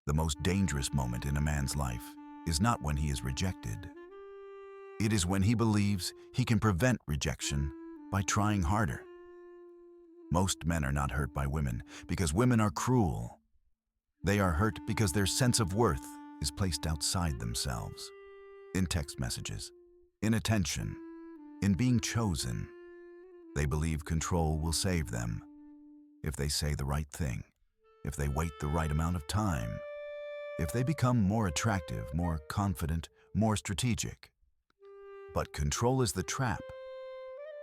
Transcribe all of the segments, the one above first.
The most dangerous moment in a man's life is not when he is rejected. It is when he believes he can prevent rejection by trying harder. Most men are not hurt by women because women are cruel. They are hurt because their sense of worth is placed outside themselves. In text messages, in attention, in being chosen. They believe control will save them. If they say the right thing, if they wait the right amount of time, if they become more attractive, more confident, more strategic. But control is the trap,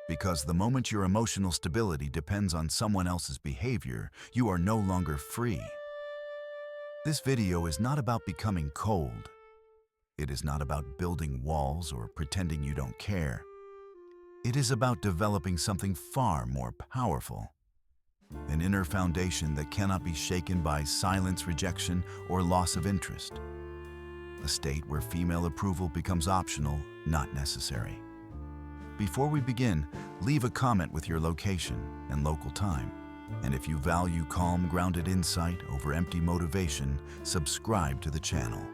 because the moment your emotional stability depends on someone else's behavior, you are no longer free. This video is not about becoming cold. It is not about building walls or pretending you don't care. It is about developing something far more powerful. An inner foundation that cannot be shaken by silence, rejection, or loss of interest. A state where female approval becomes optional, not necessary. Before we begin, leave a comment with your location and local time. And if you value calm, grounded insight over empty motivation, subscribe to the channel.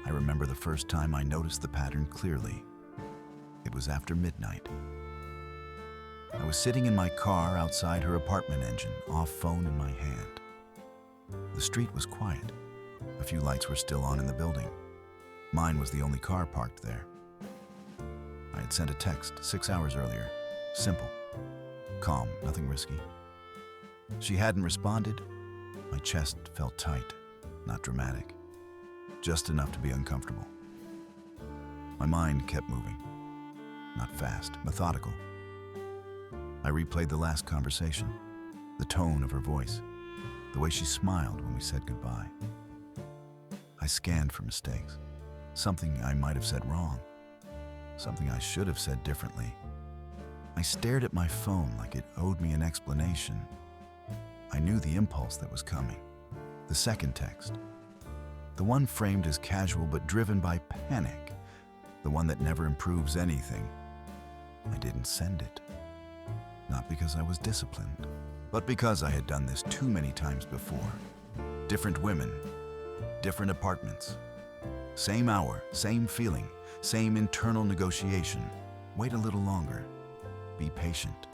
I remember the first time I noticed the pattern clearly. It was after midnight. I was sitting in my car outside her apartment engine, off phone in my hand. The street was quiet. A few lights were still on in the building. Mine was the only car parked there. I had sent a text 6 hours earlier. Simple. Calm, nothing risky. She hadn't responded. My chest felt tight, not dramatic. Just enough to be uncomfortable. My mind kept moving. Not fast, methodical. I replayed the last conversation, the tone of her voice, the way she smiled when we said goodbye. I scanned for mistakes, something I might have said wrong, something I should have said differently. I stared at my phone like it owed me an explanation. I knew the impulse that was coming, the second text, the one framed as casual but driven by panic, the one that never improves anything. I didn't send it. Not because I was disciplined, but because I had done this too many times before. Different women, different apartments. Same hour, same feeling, same internal negotiation. Wait a little longer. Be patient.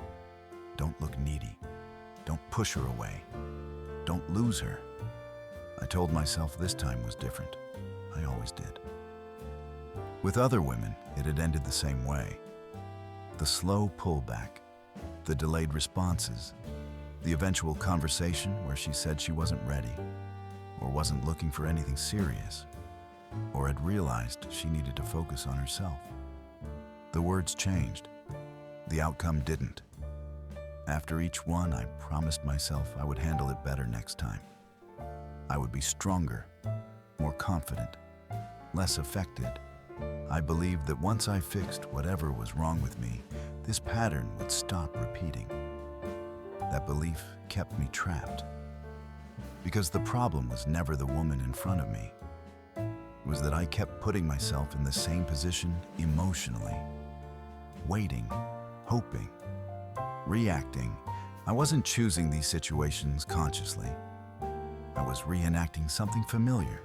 Don't look needy. Don't push her away. Don't lose her. I told myself this time was different. I always did. With other women, it had ended the same way. The slow pullback, the delayed responses, the eventual conversation where she said she wasn't ready, or wasn't looking for anything serious, or had realized she needed to focus on herself. The words changed. The outcome didn't. After each one, I promised myself I would handle it better next time. I would be stronger, more confident, less affected. I believed that once I fixed whatever was wrong with me, this pattern would stop repeating. That belief kept me trapped. Because the problem was never the woman in front of me. It was that I kept putting myself in the same position emotionally. Waiting, hoping, reacting. I wasn't choosing these situations consciously. I was reenacting something familiar.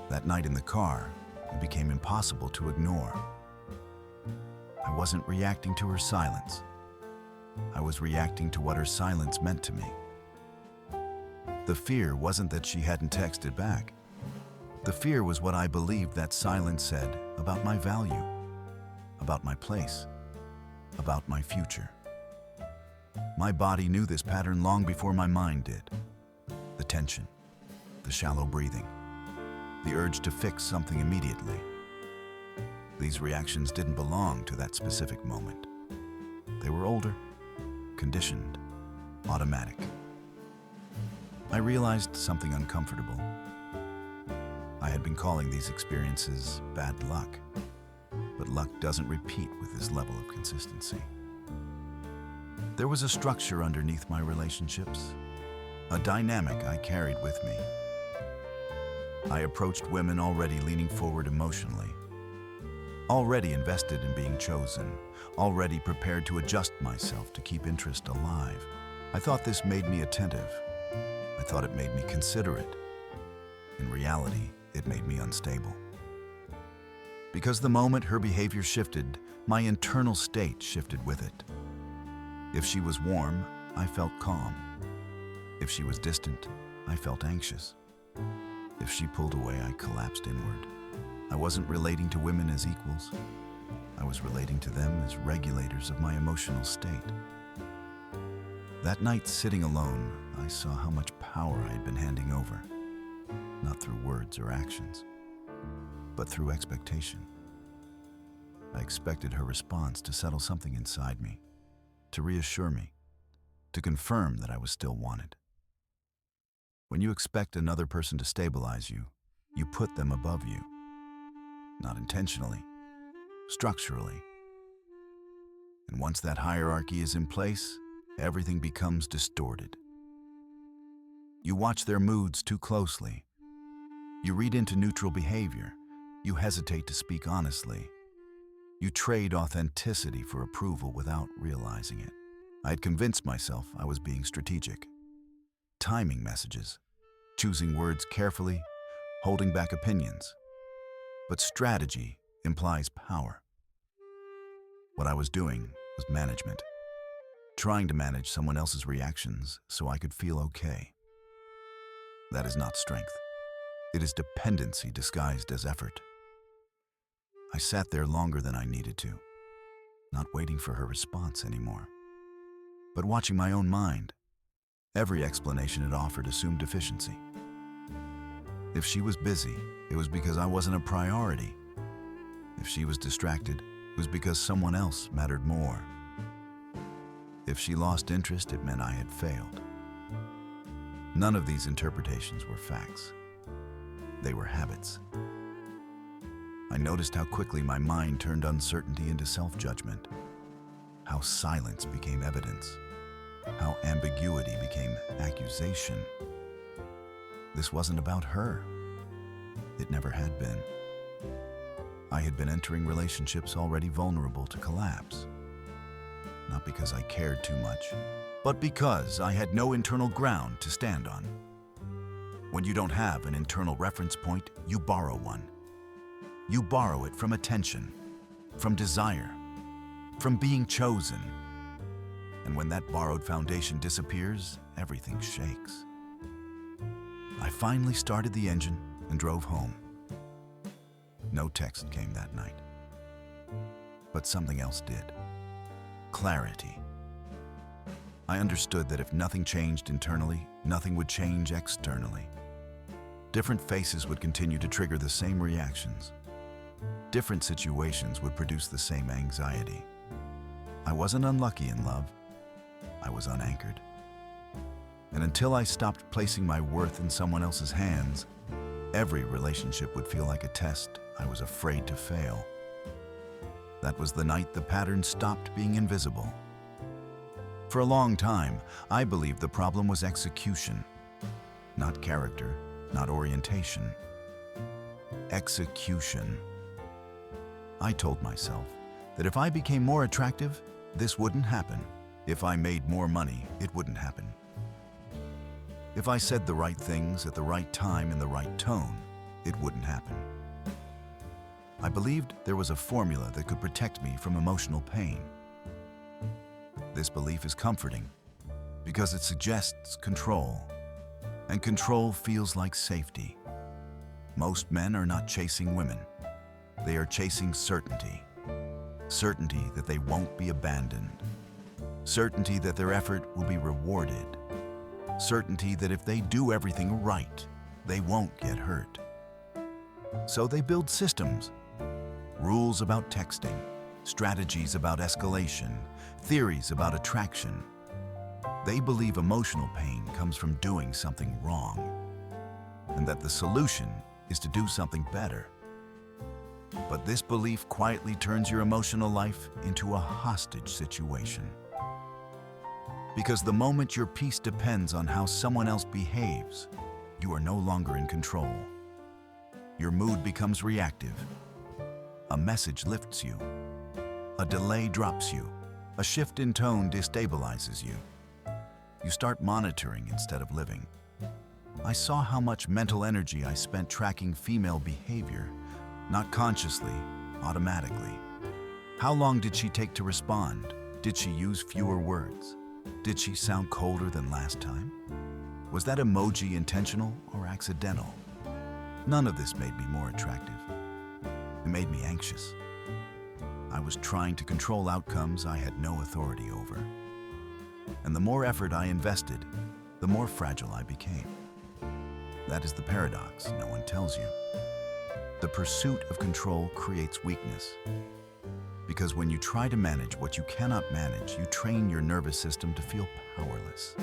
That night in the car, it became impossible to ignore. I wasn't reacting to her silence. I was reacting to what her silence meant to me. The fear wasn't that she hadn't texted back. The fear was what I believed that silence said about my value, about my place, about my future. My body knew this pattern long before my mind did. The tension, the shallow breathing, the urge to fix something immediately. These reactions didn't belong to that specific moment. They were older, conditioned, automatic. I realized something uncomfortable. I had been calling these experiences bad luck, but luck doesn't repeat with this level of consistency. There was a structure underneath my relationships, a dynamic I carried with me. I approached women already leaning forward emotionally, already invested in being chosen, already prepared to adjust myself to keep interest alive. I thought this made me attentive. I thought it made me considerate. In reality, it made me unstable. Because the moment her behavior shifted, my internal state shifted with it. If she was warm, I felt calm. If she was distant, I felt anxious. If she pulled away, I collapsed inward. I wasn't relating to women as equals. I was relating to them as regulators of my emotional state. That night, sitting alone, I saw how much power I had been handing over, not through words or actions, but through expectation. I expected her response to settle something inside me, to reassure me, to confirm that I was still wanted. When you expect another person to stabilize you, you put them above you. Not intentionally, structurally. And once that hierarchy is in place, everything becomes distorted. You watch their moods too closely. You read into neutral behavior. You hesitate to speak honestly. You trade authenticity for approval without realizing it. I had convinced myself I was being strategic. Timing messages, choosing words carefully, holding back opinions. But strategy implies power. What I was doing was management. Trying to manage someone else's reactions so I could feel okay. That is not strength. It is dependency disguised as effort. I sat there longer than I needed to, not waiting for her response anymore, but watching my own mind. Every explanation it offered assumed deficiency. If she was busy, it was because I wasn't a priority. If she was distracted, it was because someone else mattered more. If she lost interest, it meant I had failed. None of these interpretations were facts. They were habits. I noticed how quickly my mind turned uncertainty into self-judgment, how silence became evidence, how ambiguity became accusation. This wasn't about her. It never had been. I had been entering relationships already vulnerable to collapse. Not because I cared too much, but because I had no internal ground to stand on. When you don't have an internal reference point, you borrow one. You borrow it from attention, from desire, from being chosen. And when that borrowed foundation disappears, everything shakes. I finally started the engine and drove home. No text came that night. But something else did. Clarity. I understood that if nothing changed internally, nothing would change externally. Different faces would continue to trigger the same reactions. Different situations would produce the same anxiety. I wasn't unlucky in love. I was unanchored. And until I stopped placing my worth in someone else's hands, every relationship would feel like a test I was afraid to fail. That was the night the pattern stopped being invisible. For a long time, I believed the problem was execution, not character, not orientation. Execution. I told myself that if I became more attractive, this wouldn't happen. If I made more money, it wouldn't happen. If I said the right things at the right time in the right tone, it wouldn't happen. I believed there was a formula that could protect me from emotional pain. This belief is comforting because it suggests control, and control feels like safety. Most men are not chasing women. They are chasing certainty. Certainty that they won't be abandoned. Certainty that their effort will be rewarded. Certainty that if they do everything right, they won't get hurt. So they build systems, rules about texting, strategies about escalation, theories about attraction. They believe emotional pain comes from doing something wrong, and that the solution is to do something better. But this belief quietly turns your emotional life into a hostage situation. Because the moment your peace depends on how someone else behaves, you are no longer in control. Your mood becomes reactive. A message lifts you. A delay drops you. A shift in tone destabilizes you. You start monitoring instead of living. I saw how much mental energy I spent tracking female behavior, not consciously, automatically. How long did she take to respond? Did she use fewer words? Did she sound colder than last time? Was that emoji intentional or accidental? None of this made me more attractive. It made me anxious. I was trying to control outcomes I had no authority over. And the more effort I invested, the more fragile I became. That is the paradox no one tells you. The pursuit of control creates weakness. Because when you try to manage what you cannot manage, you train your nervous system to feel powerless.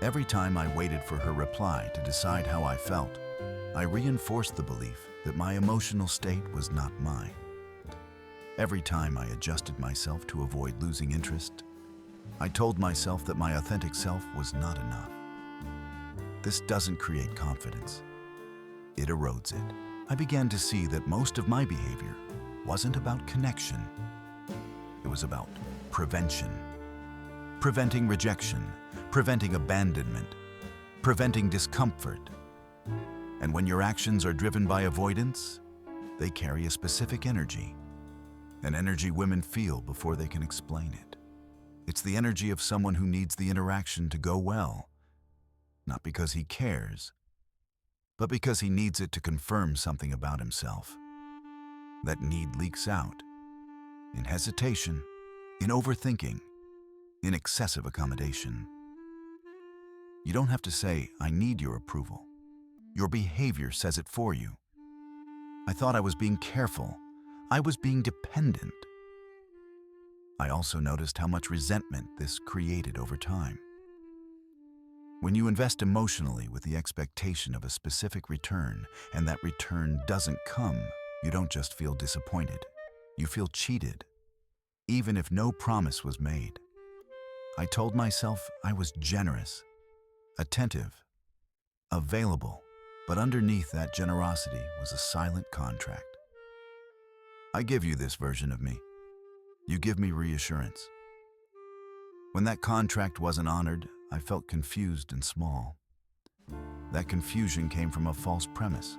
Every time I waited for her reply to decide how I felt, I reinforced the belief that my emotional state was not mine. Every time I adjusted myself to avoid losing interest, I told myself that my authentic self was not enough. This doesn't create confidence. It erodes it. I began to see that most of my behavior wasn't about connection. It was about prevention. Preventing rejection, preventing abandonment, preventing discomfort. And when your actions are driven by avoidance, they carry a specific energy, an energy women feel before they can explain it. It's the energy of someone who needs the interaction to go well, not because he cares, but because he needs it to confirm something about himself. That need leaks out in hesitation, in overthinking, in excessive accommodation. You don't have to say, "I need your approval." Your behavior says it for you. I thought I was being careful. I was being dependent. I also noticed how much resentment this created over time. When you invest emotionally with the expectation of a specific return, and that return doesn't come, you don't just feel disappointed. You feel cheated, even if no promise was made. I told myself I was generous, attentive, available, but underneath that generosity was a silent contract. I give you this version of me. You give me reassurance. When that contract wasn't honored, I felt confused and small. That confusion came from a false premise.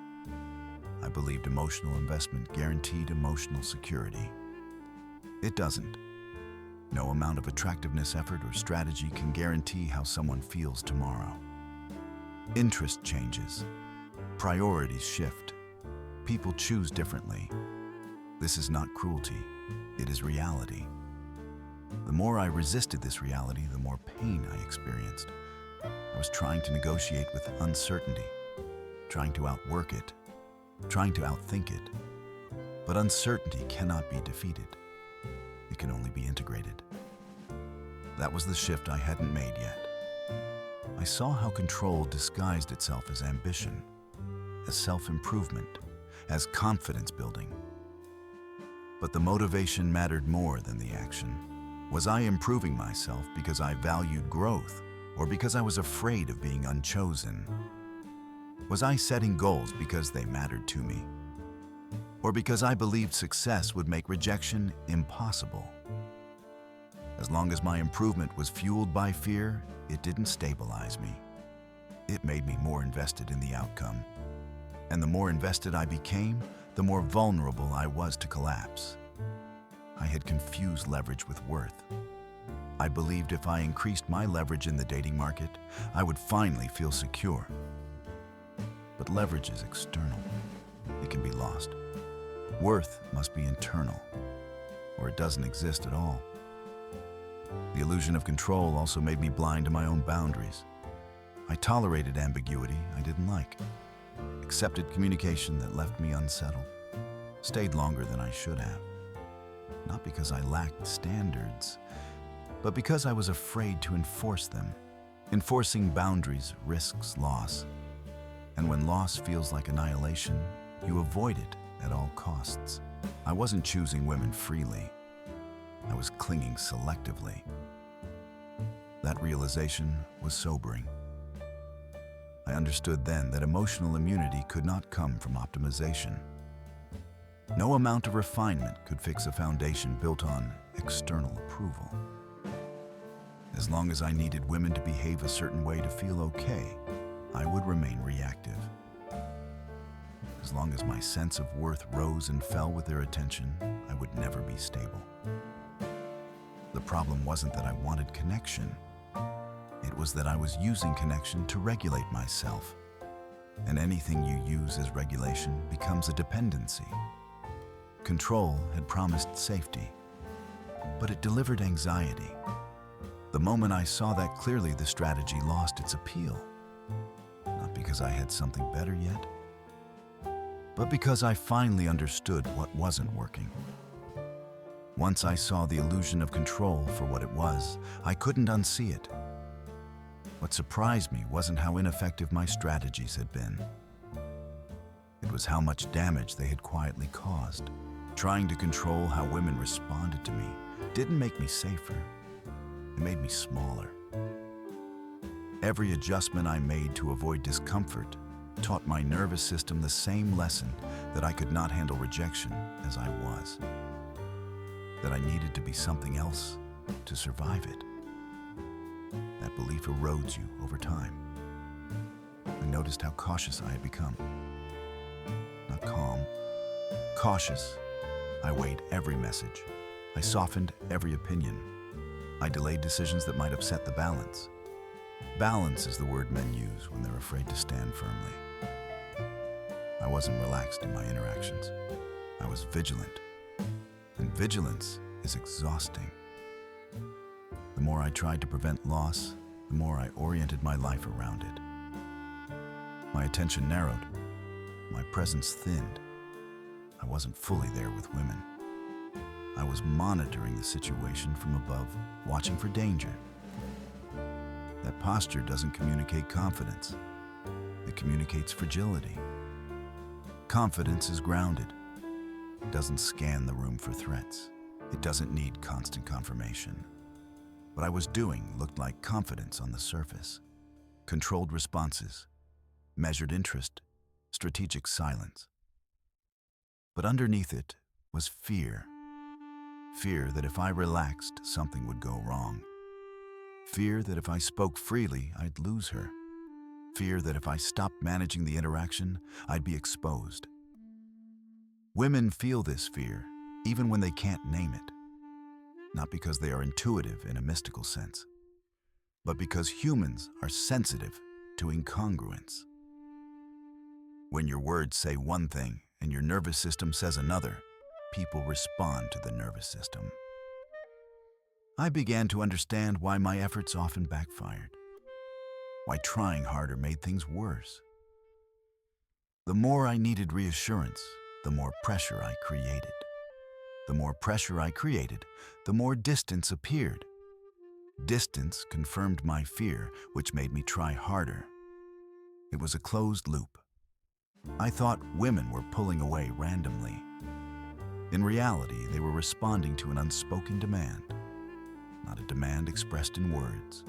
I believed emotional investment guaranteed emotional security. It doesn't. No amount of attractiveness, effort, or strategy can guarantee how someone feels tomorrow. Interest changes. Priorities shift. People choose differently. This is not cruelty. It is reality. The more I resisted this reality, the more pain I experienced. I was trying to negotiate with uncertainty, trying to outwork it, trying to outthink it. But uncertainty cannot be defeated. It can only be integrated. That was the shift I hadn't made yet. I saw how control disguised itself as ambition, as self-improvement, as confidence building. But the motivation mattered more than the action. Was I improving myself because I valued growth, or because I was afraid of being unchosen? Was I setting goals because they mattered to me, or because I believed success would make rejection impossible? As long as my improvement was fueled by fear, it didn't stabilize me. It made me more invested in the outcome. And the more invested I became, the more vulnerable I was to collapse. I had confused leverage with worth. I believed if I increased my leverage in the dating market, I would finally feel secure. But leverage is external. It can be lost. Worth must be internal, or it doesn't exist at all. The illusion of control also made me blind to my own boundaries. I tolerated ambiguity I didn't like, accepted communication that left me unsettled, stayed longer than I should have. Not because I lacked standards, but because I was afraid to enforce them. Enforcing boundaries risks loss. And when loss feels like annihilation, you avoid it at all costs. I wasn't choosing women freely. I was clinging selectively. That realization was sobering. I understood then that emotional immunity could not come from optimization. No amount of refinement could fix a foundation built on external approval. As long as I needed women to behave a certain way to feel okay, I would remain reactive. As long as my sense of worth rose and fell with their attention, I would never be stable. The problem wasn't that I wanted connection. It was that I was using connection to regulate myself. And anything you use as regulation becomes a dependency. Control had promised safety, but it delivered anxiety. The moment I saw that clearly, the strategy lost its appeal. Not because I had something better yet, but because I finally understood what wasn't working. Once I saw the illusion of control for what it was, I couldn't unsee it. What surprised me wasn't how ineffective my strategies had been. It was how much damage they had quietly caused. Trying to control how women responded to me didn't make me safer. It made me smaller. Every adjustment I made to avoid discomfort taught my nervous system the same lesson, that I could not handle rejection as I was. That I needed to be something else to survive it. That belief erodes you over time. I noticed how cautious I had become. Not calm, cautious. I weighed every message. I softened every opinion. I delayed decisions that might upset the balance. Balance is the word men use when they're afraid to stand firmly. I wasn't relaxed in my interactions. I was vigilant. And vigilance is exhausting. The more I tried to prevent loss, the more I oriented my life around it. My attention narrowed. My presence thinned. I wasn't fully there with women. I was monitoring the situation from above, watching for danger. That posture doesn't communicate confidence. It communicates fragility. Confidence is grounded. It doesn't scan the room for threats. It doesn't need constant confirmation. What I was doing looked like confidence on the surface. Controlled responses, measured interest, strategic silence. But underneath it was fear. Fear that if I relaxed, something would go wrong. Fear that if I spoke freely, I'd lose her. Fear that if I stopped managing the interaction, I'd be exposed. Women feel this fear, even when they can't name it. Not because they are intuitive in a mystical sense, but because humans are sensitive to incongruence. When your words say one thing and your nervous system says another, people respond to the nervous system. I began to understand why my efforts often backfired, why trying harder made things worse. The more I needed reassurance, the more pressure I created. The more pressure I created, the more distance appeared. Distance confirmed my fear, which made me try harder. It was a closed loop. I thought women were pulling away randomly. In reality, they were responding to an unspoken demand. Not a demand expressed in words,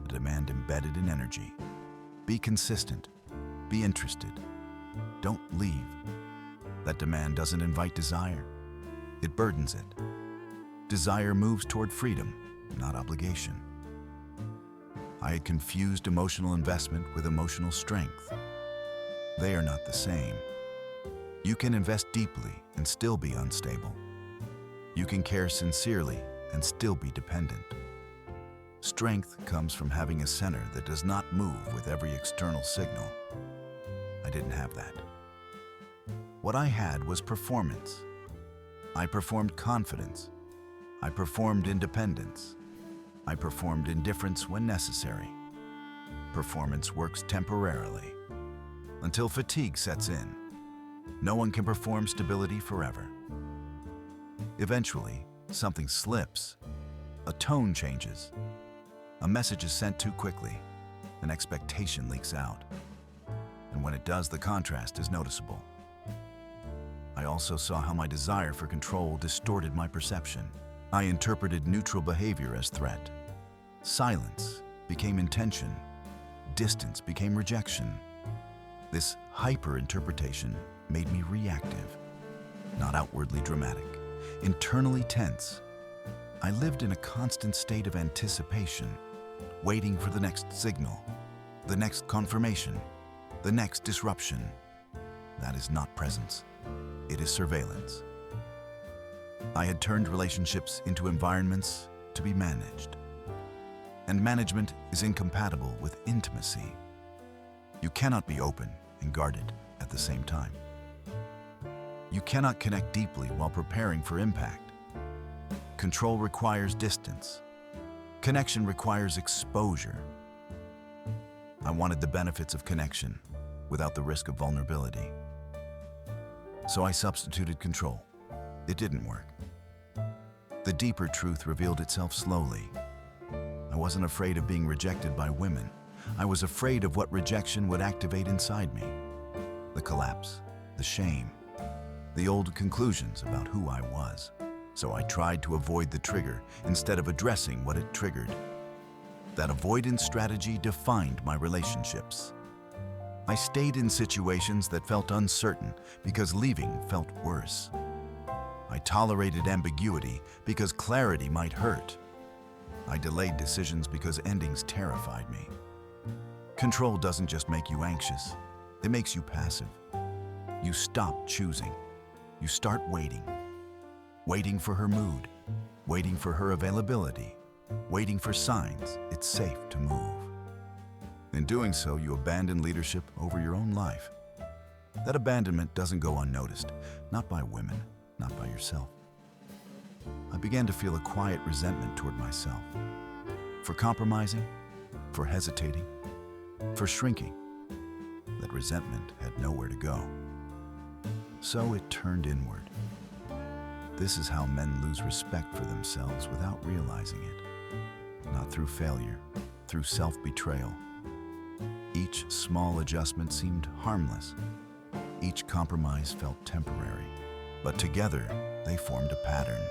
a demand embedded in energy. Be consistent. Be interested. Don't leave. That demand doesn't invite desire. It burdens it. Desire moves toward freedom, not obligation. I had confused emotional investment with emotional strength. They are not the same. You can invest deeply and still be unstable. You can care sincerely and still be dependent. Strength comes from having a center that does not move with every external signal. I didn't have that. What I had was performance. I performed confidence. I performed independence. I performed indifference when necessary. Performance works temporarily, until fatigue sets in. No one can perform stability forever. Eventually, something slips. A tone changes. A message is sent too quickly. An expectation leaks out. And when it does, the contrast is noticeable. I also saw how my desire for control distorted my perception. I interpreted neutral behavior as threat. Silence became intention. Distance became rejection. This hyper-interpretation made me reactive, not outwardly dramatic, internally tense. I lived in a constant state of anticipation, waiting for the next signal. the next confirmation, the next disruption. That is not presence. It is surveillance. I had turned relationships into environments to be managed. And management is incompatible with intimacy. You cannot be open and guarded at the same time. You cannot connect deeply while preparing for impact. Control requires distance. Connection requires exposure. I wanted the benefits of connection without the risk of vulnerability. So I substituted control. It didn't work. The deeper truth revealed itself slowly. I wasn't afraid of being rejected by women. I was afraid of what rejection would activate inside me. The collapse, the shame, the old conclusions about who I was. So I tried to avoid the trigger instead of addressing what it triggered. That avoidance strategy defined my relationships. I stayed in situations that felt uncertain because leaving felt worse. I tolerated ambiguity because clarity might hurt. I delayed decisions because endings terrified me. Control doesn't just make you anxious, it makes you passive. You stop choosing. You start waiting. Waiting for her mood, waiting for her availability, waiting for signs it's safe to move. In doing so, you abandon leadership over your own life. That abandonment doesn't go unnoticed, not by women, not by yourself. I began to feel a quiet resentment toward myself. For compromising, for hesitating, for shrinking. That resentment had nowhere to go. So it turned inward. This is how men lose respect for themselves without realizing it. Not through failure, through self-betrayal. Each small adjustment seemed harmless. Each compromise felt temporary. But together, they formed a pattern.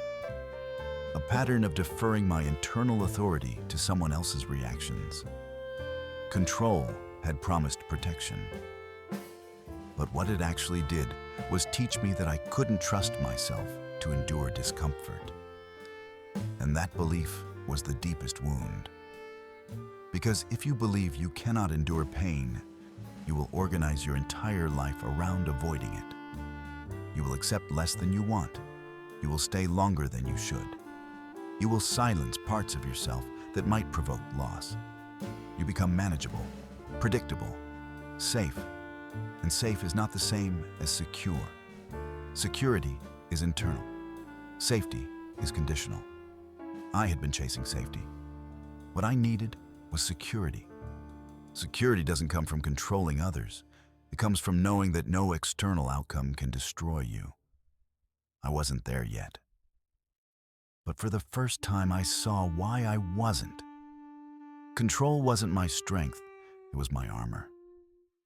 A pattern of deferring my internal authority to someone else's reactions. Control had promised protection. But what it actually did was teach me that I couldn't trust myself to endure discomfort. And that belief was the deepest wound. Because if you believe you cannot endure pain, you will organize your entire life around avoiding it. You will accept less than you want. You will stay longer than you should. You will silence parts of yourself that might provoke loss. You become manageable, predictable, safe. And safe is not the same as secure. Security is internal. Safety is conditional. I had been chasing safety. What I needed was security. Security doesn't come from controlling others. It comes from knowing that no external outcome can destroy you. I wasn't there yet. But for the first time, I saw why I wasn't. Control wasn't my strength, it was my armor.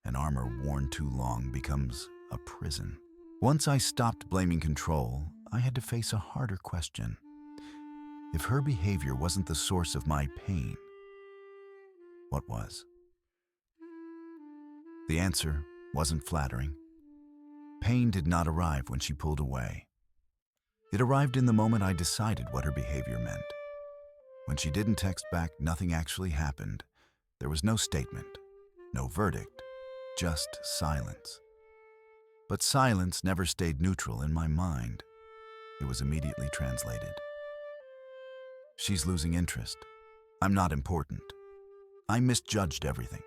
An armor worn too long becomes a prison. Once I stopped blaming control, I had to face a harder question. If her behavior wasn't the source of my pain, what was? The answer wasn't flattering. Pain did not arrive when she pulled away. It arrived in the moment I decided what her behavior meant. When she didn't text back, nothing actually happened. There was no statement, no verdict, just silence. But silence never stayed neutral in my mind. It was immediately translated. She's losing interest. I'm not important. I misjudged everything.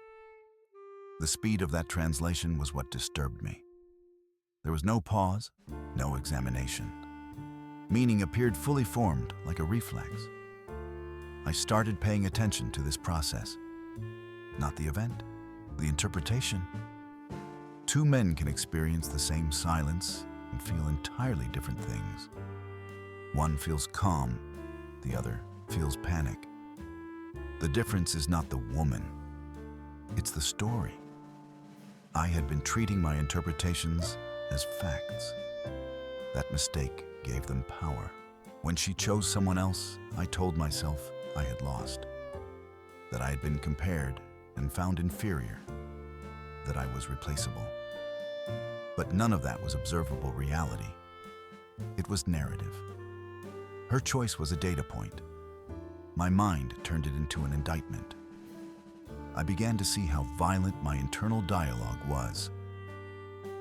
The speed of that translation was what disturbed me. There was no pause, no examination. Meaning appeared fully formed like a reflex. I started paying attention to this process. Not the event, the interpretation. Two men can experience the same silence and feel entirely different things. One feels calm, the other feels panic. The difference is not the woman, it's the story. I had been treating my interpretations as facts. That mistake gave them power. When she chose someone else, I told myself I had lost, that I had been compared and found inferior, that I was replaceable. But none of that was observable reality. It was narrative. Her choice was a data point. My mind turned it into an indictment. I began to see how violent my internal dialogue was,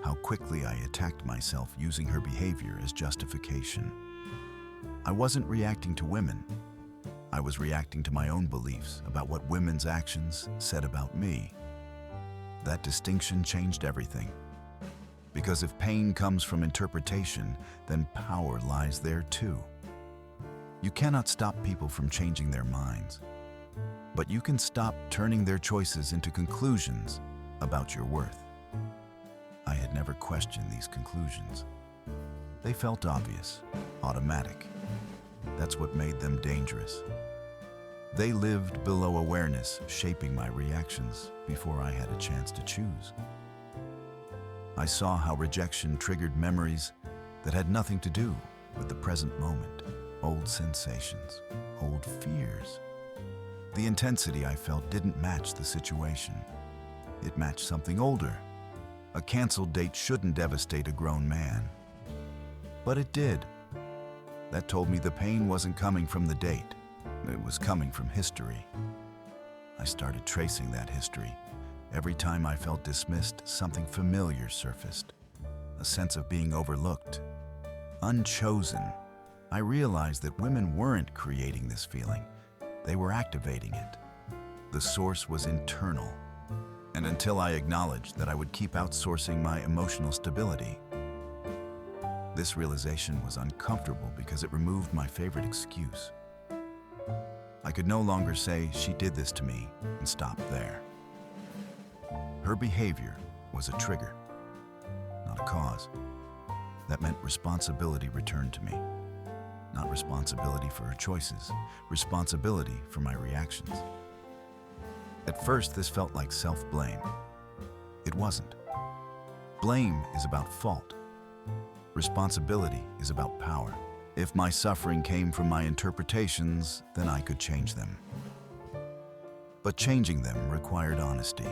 how quickly I attacked myself using her behavior as justification. I wasn't reacting to women. I was reacting to my own beliefs about what women's actions said about me. That distinction changed everything. Because if pain comes from interpretation, then power lies there too. You cannot stop people from changing their minds, but you can stop turning their choices into conclusions about your worth. I had never questioned these conclusions. They felt obvious, automatic. That's what made them dangerous. They lived below awareness, shaping my reactions before I had a chance to choose. I saw how rejection triggered memories that had nothing to do with the present moment, old sensations, old fears. The intensity I felt didn't match the situation. It matched something older. A canceled date shouldn't devastate a grown man. But it did. That told me the pain wasn't coming from the date. It was coming from history. I started tracing that history. Every time I felt dismissed, something familiar surfaced. A sense of being overlooked, unchosen. I realized that women weren't creating this feeling. They were activating it. The source was internal. And until I acknowledged that I would keep outsourcing my emotional stability, this realization was uncomfortable because it removed my favorite excuse. I could no longer say, "She did this to me," and stop there. Her behavior was a trigger, not a cause. That meant responsibility returned to me. Not responsibility for her choices, responsibility for my reactions. At first, this felt like self-blame. It wasn't. Blame is about fault. Responsibility is about power. If my suffering came from my interpretations, then I could change them. But changing them required honesty.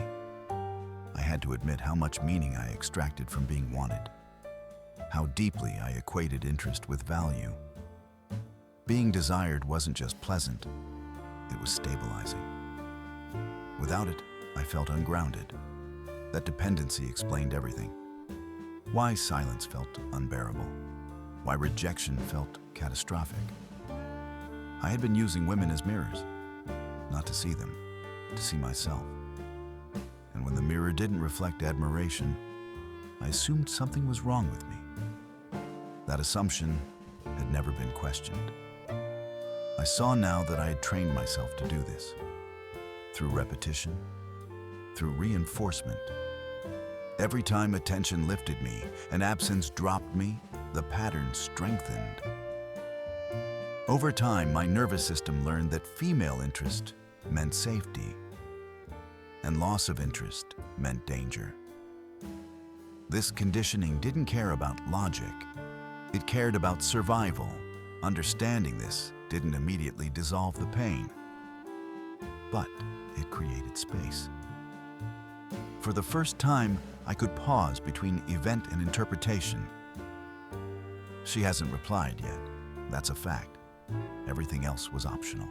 I had to admit how much meaning I extracted from being wanted, how deeply I equated interest with value. Being desired wasn't just pleasant, it was stabilizing. Without it, I felt ungrounded. That dependency explained everything. Why silence felt unbearable, why rejection felt catastrophic. I had been using women as mirrors, not to see them, to see myself. And when the mirror didn't reflect admiration, I assumed something was wrong with me. That assumption had never been questioned. I saw now that I had trained myself to do this. Through repetition, through reinforcement. Every time attention lifted me and absence dropped me, the pattern strengthened. Over time, my nervous system learned that female interest meant safety, and loss of interest meant danger. This conditioning didn't care about logic. It cared about survival. Understanding this didn't immediately dissolve the pain, but it created space. For the first time, I could pause between event and interpretation. She hasn't replied yet. That's a fact. Everything else was optional.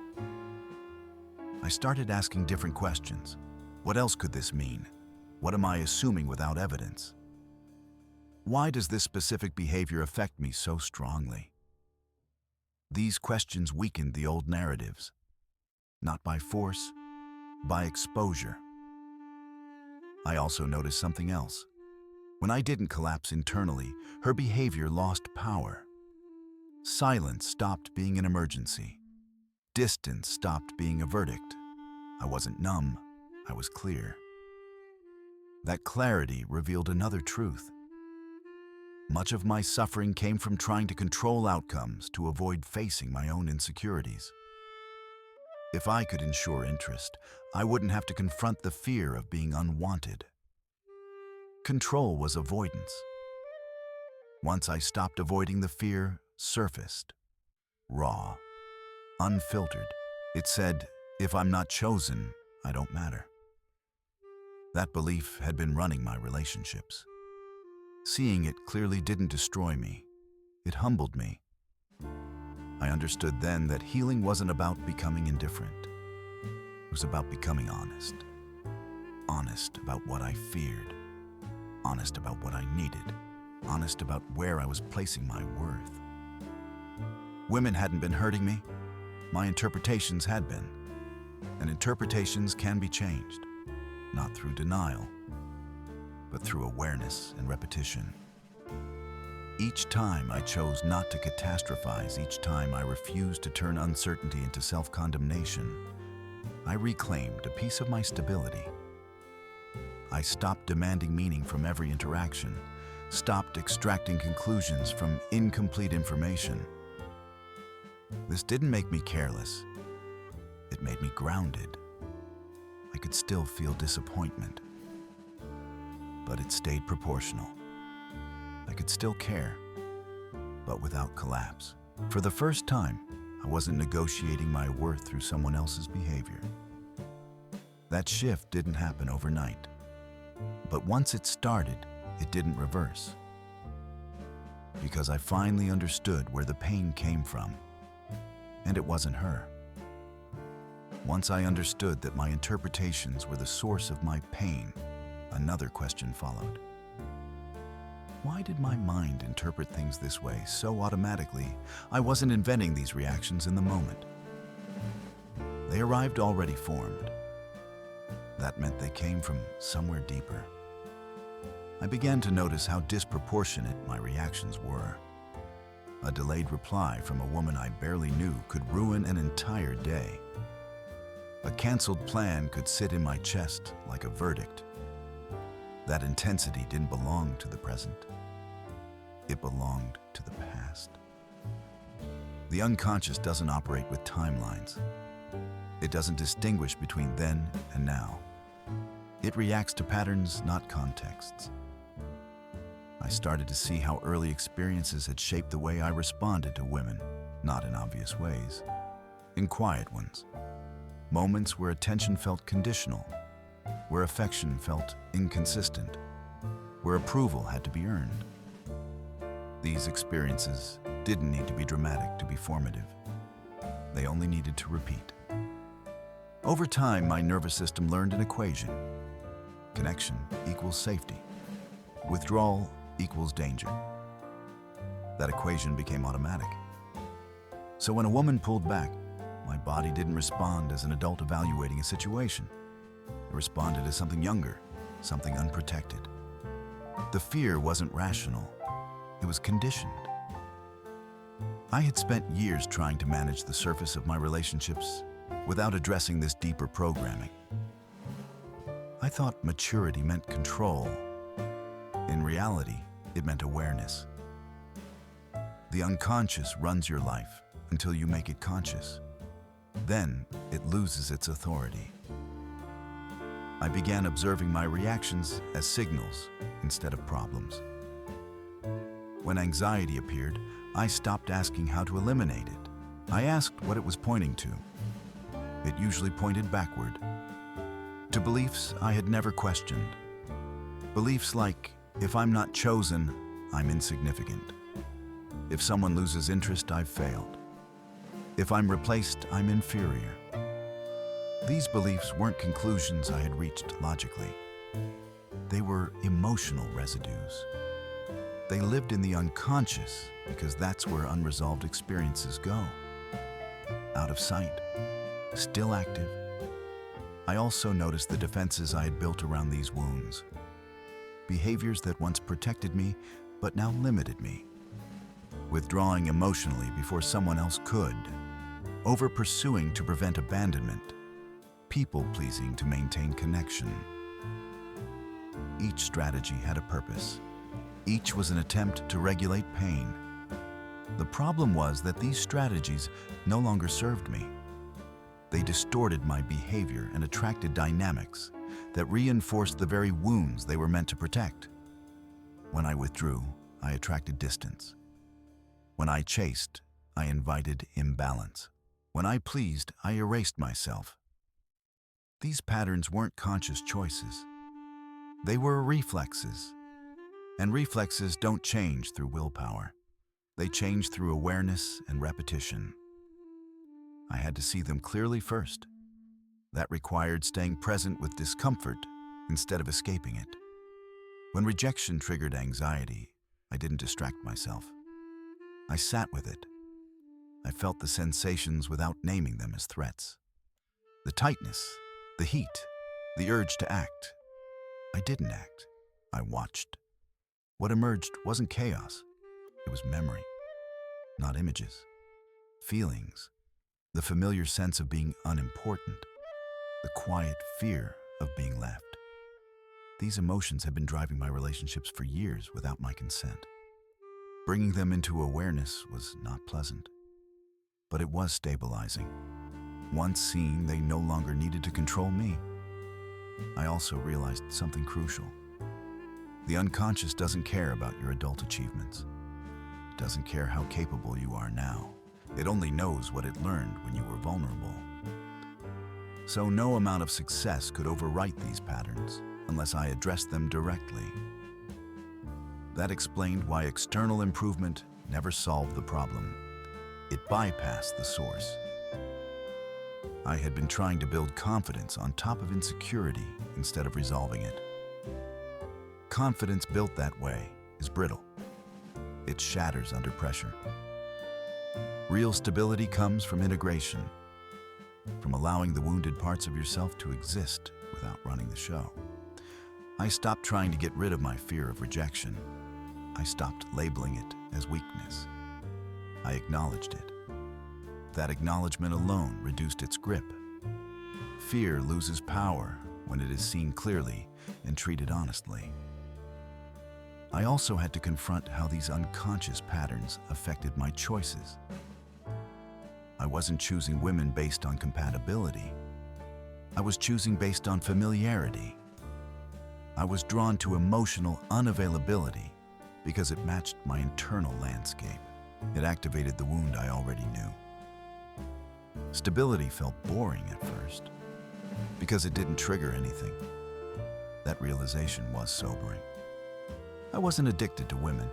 I started asking different questions. What else could this mean? What am I assuming without evidence? Why does this specific behavior affect me so strongly? These questions weakened the old narratives, not by force, by exposure. I also noticed something else. When I didn't collapse internally, her behavior lost power. Silence stopped being an emergency. Distance stopped being a verdict. I wasn't numb, I was clear. That clarity revealed another truth. Much of my suffering came from trying to control outcomes to avoid facing my own insecurities. If I could ensure interest, I wouldn't have to confront the fear of being unwanted. Control was avoidance. Once I stopped avoiding, the fear surfaced, raw, unfiltered. It said, if I'm not chosen, I don't matter. That belief had been running my relationships. Seeing it clearly didn't destroy me. It humbled me. I understood then that healing wasn't about becoming indifferent. It was about becoming honest. honest about what I feared, honest about what I needed, honest about where I was placing my worth. Women hadn't been hurting me. My interpretations had been. And interpretations can be changed, not through denial, but through awareness and repetition. Each time I chose not to catastrophize, each time I refused to turn uncertainty into self-condemnation, I reclaimed a piece of my stability. I stopped demanding meaning from every interaction, stopped extracting conclusions from incomplete information. This didn't make me careless. It made me grounded. I could still feel disappointment, but it stayed proportional. I could still care, but without collapse. For the first time, I wasn't negotiating my worth through someone else's behavior. That shift didn't happen overnight, but once it started, it didn't reverse. Because I finally understood where the pain came from, and it wasn't her. Once I understood that my interpretations were the source of my pain, another question followed. Why did my mind interpret things this way so automatically? I wasn't inventing these reactions in the moment. They arrived already formed. That meant they came from somewhere deeper. I began to notice how disproportionate my reactions were. A delayed reply from a woman I barely knew could ruin an entire day. A canceled plan could sit in my chest like a verdict. That intensity didn't belong to the present. It belonged to the past. The unconscious doesn't operate with timelines. It doesn't distinguish between then and now. It reacts to patterns, not contexts. I started to see how early experiences had shaped the way I responded to women, not in obvious ways, in quiet ones. Moments where attention felt conditional, where affection felt inconsistent, where approval had to be earned. These experiences didn't need to be dramatic to be formative. They only needed to repeat. Over time, my nervous system learned an equation. Connection equals safety. Withdrawal equals danger. That equation became automatic. So when a woman pulled back, my body didn't respond as an adult evaluating a situation. It responded as something younger, something unprotected. The fear wasn't rational. It was conditioned. I had spent years trying to manage the surface of my relationships without addressing this deeper programming. I thought maturity meant control. In reality, it meant awareness. The unconscious runs your life until you make it conscious. Then it loses its authority. I began observing my reactions as signals instead of problems. When anxiety appeared, I stopped asking how to eliminate it. I asked what it was pointing to. It usually pointed backward, to beliefs I had never questioned. Beliefs like, if I'm not chosen, I'm insignificant. If someone loses interest, I've failed. If I'm replaced, I'm inferior. These beliefs weren't conclusions I had reached logically. They were emotional residues. They lived in the unconscious because that's where unresolved experiences go. Out of sight, still active. I also noticed the defenses I had built around these wounds. Behaviors that once protected me, but now limited me. Withdrawing emotionally before someone else could. Over-pursuing to prevent abandonment. People-pleasing to maintain connection. Each strategy had a purpose. Each was an attempt to regulate pain. The problem was that these strategies no longer served me. They distorted my behavior and attracted dynamics that reinforced the very wounds they were meant to protect. When I withdrew, I attracted distance. When I chased, I invited imbalance. When I pleased, I erased myself. These patterns weren't conscious choices. They were reflexes. And reflexes don't change through willpower. They change through awareness and repetition. I had to see them clearly first. That required staying present with discomfort instead of escaping it. When rejection triggered anxiety, I didn't distract myself. I sat with it. I felt the sensations without naming them as threats. The tightness, the heat, the urge to act. I didn't act. I watched. What emerged wasn't chaos. It was memory, not images. Feelings, the familiar sense of being unimportant, the quiet fear of being left. These emotions had been driving my relationships for years without my consent. Bringing them into awareness was not pleasant, but it was stabilizing. Once seen, they no longer needed to control me. I also realized something crucial. The unconscious doesn't care about your adult achievements. It doesn't care how capable you are now. It only knows what it learned when you were vulnerable. So no amount of success could overwrite these patterns unless I addressed them directly. That explained why external improvement never solved the problem. It bypassed the source. I had been trying to build confidence on top of insecurity instead of resolving it. Confidence built that way is brittle. It shatters under pressure. Real stability comes from integration, from allowing the wounded parts of yourself to exist without running the show. I stopped trying to get rid of my fear of rejection. I stopped labeling it as weakness. I acknowledged it. That acknowledgement alone reduced its grip. Fear loses power when it is seen clearly and treated honestly. I also had to confront how these unconscious patterns affected my choices. I wasn't choosing women based on compatibility. I was choosing based on familiarity. I was drawn to emotional unavailability because it matched my internal landscape. It activated the wound I already knew. Stability felt boring at first because it didn't trigger anything. That realization was sobering. I wasn't addicted to women.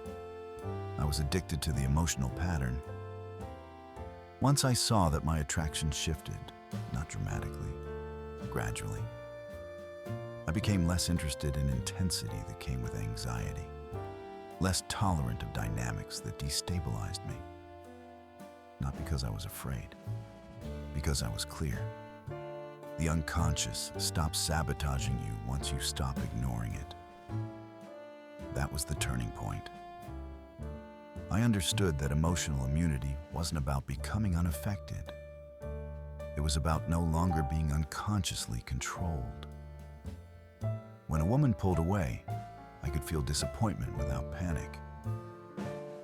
I was addicted to the emotional pattern. Once I saw that my attraction shifted, not dramatically, gradually, I became less interested in intensity that came with anxiety, less tolerant of dynamics that destabilized me. Not because I was afraid, because I was clear. The unconscious stops sabotaging you once you stop ignoring it. That was the turning point. I understood that emotional immunity wasn't about becoming unaffected. It was about no longer being unconsciously controlled. When a woman pulled away, I could feel disappointment without panic.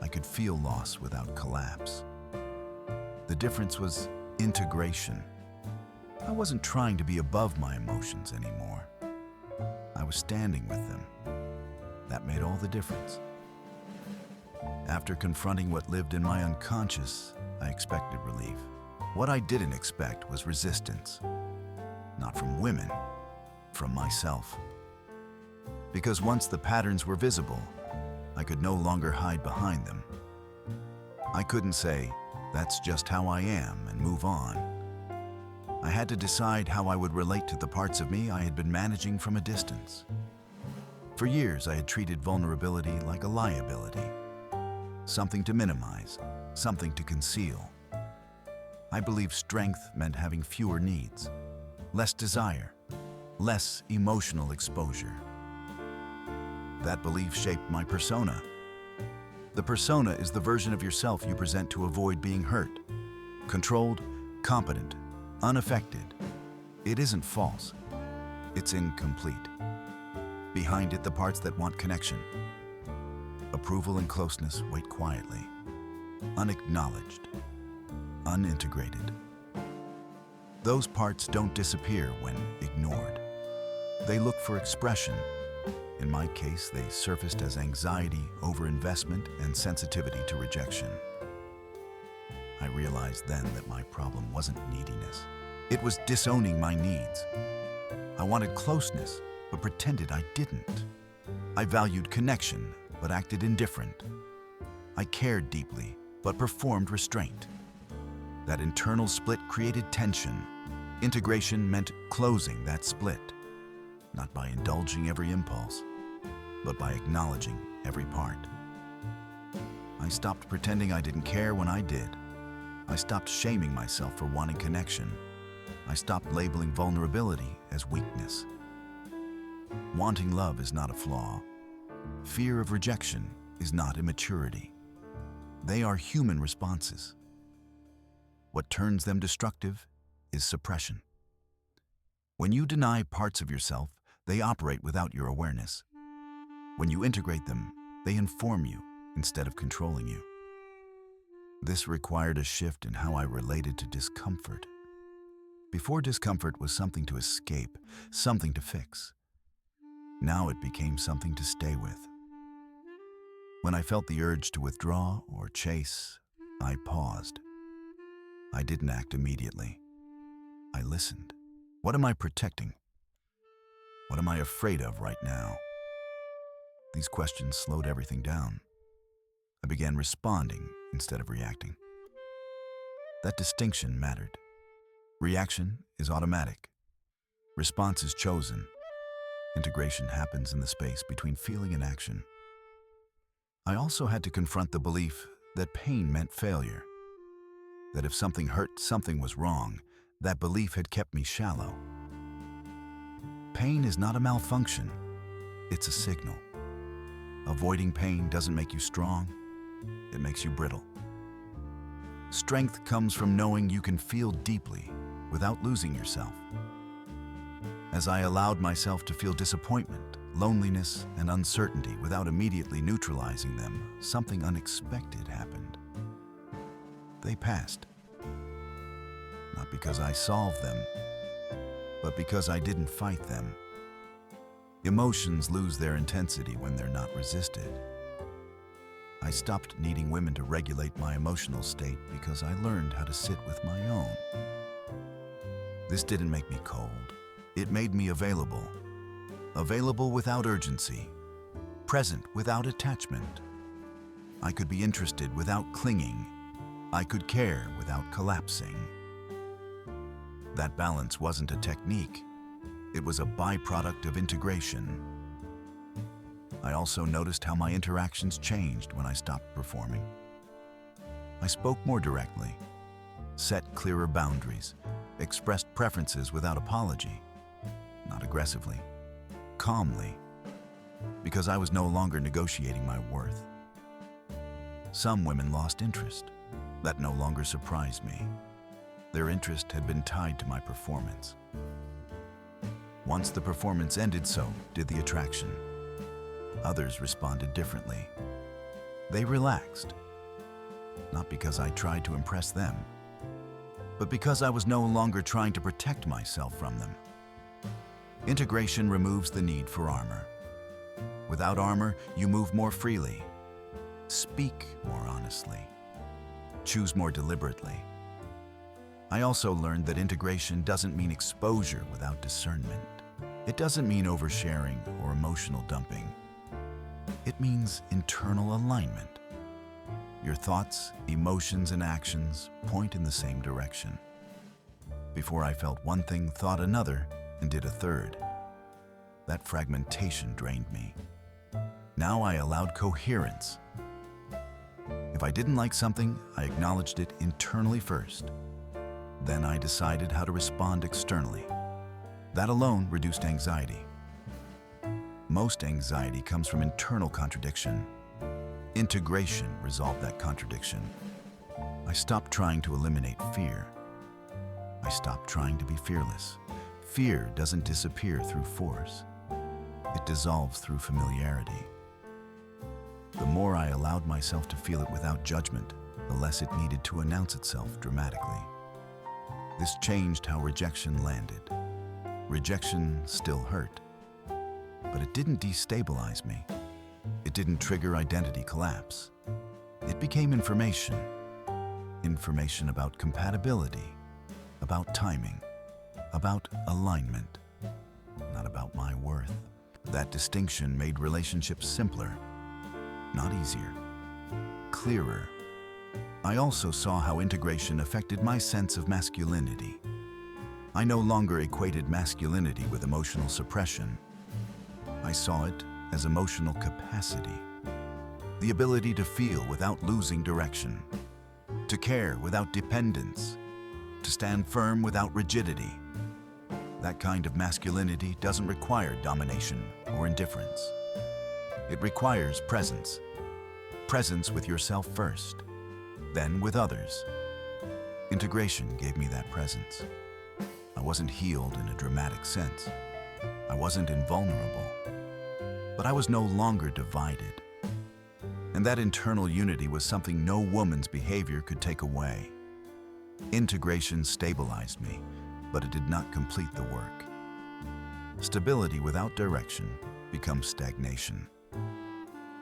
I could feel loss without collapse. The difference was integration. I wasn't trying to be above my emotions anymore. I was standing with them. That made all the difference. After confronting what lived in my unconscious, I expected relief. What I didn't expect was resistance. Not from women, from myself. Because once the patterns were visible, I could no longer hide behind them. I couldn't say, "That's just how I am," and move on. I had to decide how I would relate to the parts of me I had been managing from a distance. For years, I had treated vulnerability like a liability, something to minimize, something to conceal. I believed strength meant having fewer needs, less desire, less emotional exposure. That belief shaped my persona. The persona is the version of yourself you present to avoid being hurt. Controlled, competent, unaffected. It isn't false. It's incomplete. Behind it, the parts that want connection. Approval and closeness wait quietly, unacknowledged, unintegrated. Those parts don't disappear when ignored. They look for expression. In my case, they surfaced as anxiety, overinvestment, and sensitivity to rejection. I realized then that my problem wasn't neediness. It was disowning my needs. I wanted closeness, but pretended I didn't. I valued connection, but acted indifferent. I cared deeply, but performed restraint. That internal split created tension. Integration meant closing that split. not by indulging every impulse, but by acknowledging every part. I stopped pretending I didn't care when I did. I stopped shaming myself for wanting connection. I stopped labeling vulnerability as weakness. Wanting love is not a flaw. Fear of rejection is not immaturity. They are human responses. What turns them destructive is suppression. When you deny parts of yourself, they operate without your awareness. When you integrate them, they inform you instead of controlling you. This required a shift in how I related to discomfort. Before, discomfort was something to escape, something to fix. Now it became something to stay with. When I felt the urge to withdraw or chase, I paused. I didn't act immediately. I listened. What am I protecting? What am I afraid of right now? These questions slowed everything down. I began responding instead of reacting. That distinction mattered. Reaction is automatic. Response is chosen. Integration happens in the space between feeling and action. I also had to confront the belief that pain meant failure. That if something hurt, something was wrong. That belief had kept me shallow. Pain is not a malfunction. It's a signal. Avoiding pain doesn't make you strong. It makes you brittle. Strength comes from knowing you can feel deeply without losing yourself. As I allowed myself to feel disappointment, loneliness, and uncertainty without immediately neutralizing them, something unexpected happened. They passed. Not because I solved them, but because I didn't fight them. Emotions lose their intensity when they're not resisted. I stopped needing women to regulate my emotional state because I learned how to sit with my own. This didn't make me cold. It made me available. Available without urgency. Present without attachment. I could be interested without clinging. I could care without collapsing. That balance wasn't a technique. It was a byproduct of integration. I also noticed how my interactions changed when I stopped performing. I spoke more directly, set clearer boundaries, expressed preferences without apology, not aggressively, calmly, because I was no longer negotiating my worth. Some women lost interest. That no longer surprised me. Their interest had been tied to my performance. Once the performance ended, so did the attraction. Others responded differently. They relaxed, not because I tried to impress them, but because I was no longer trying to protect myself from them. Integration removes the need for armor. Without armor, you move more freely, speak more honestly, choose more deliberately. I also learned that integration doesn't mean exposure without discernment. It doesn't mean oversharing or emotional dumping. It means internal alignment. Your thoughts, emotions, and actions point in the same direction. Before I felt one thing, thought another, and did a third. That fragmentation drained me. Now I allowed coherence. If I didn't like something, I acknowledged it internally first. Then I decided how to respond externally. That alone reduced anxiety. Most anxiety comes from internal contradiction. Integration resolved that contradiction. I stopped trying to eliminate fear. I stopped trying to be fearless. Fear doesn't disappear through force. It dissolves through familiarity. The more I allowed myself to feel it without judgment, the less it needed to announce itself dramatically. This changed how rejection landed. Rejection still hurt, but it didn't destabilize me. It didn't trigger identity collapse. It became information. Information about compatibility, about timing, about alignment, not about my worth. That distinction made relationships simpler, not easier, clearer. I also saw how integration affected my sense of masculinity. I no longer equated masculinity with emotional suppression. I saw it as emotional capacity, the ability to feel without losing direction, to care without dependence, to stand firm without rigidity. That kind of masculinity doesn't require domination or indifference. It requires presence. Presence with yourself first, then with others. Integration gave me that presence. I wasn't healed in a dramatic sense. I wasn't invulnerable. But I was no longer divided. And that internal unity was something no woman's behavior could take away. Integration stabilized me, but it did not complete the work. Stability without direction becomes stagnation.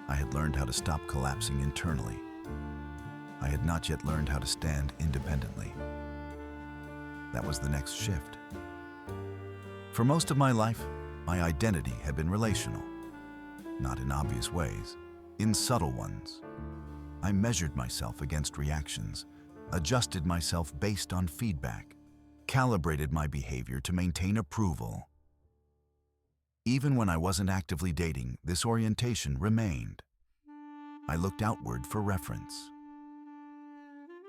I had learned how to stop collapsing internally. I had not yet learned how to stand independently. That was the next shift. For most of my life, my identity had been relational. Not in obvious ways, in subtle ones. I measured myself against reactions, adjusted myself based on feedback, calibrated my behavior to maintain approval. Even when I wasn't actively dating, this orientation remained. I looked outward for reference.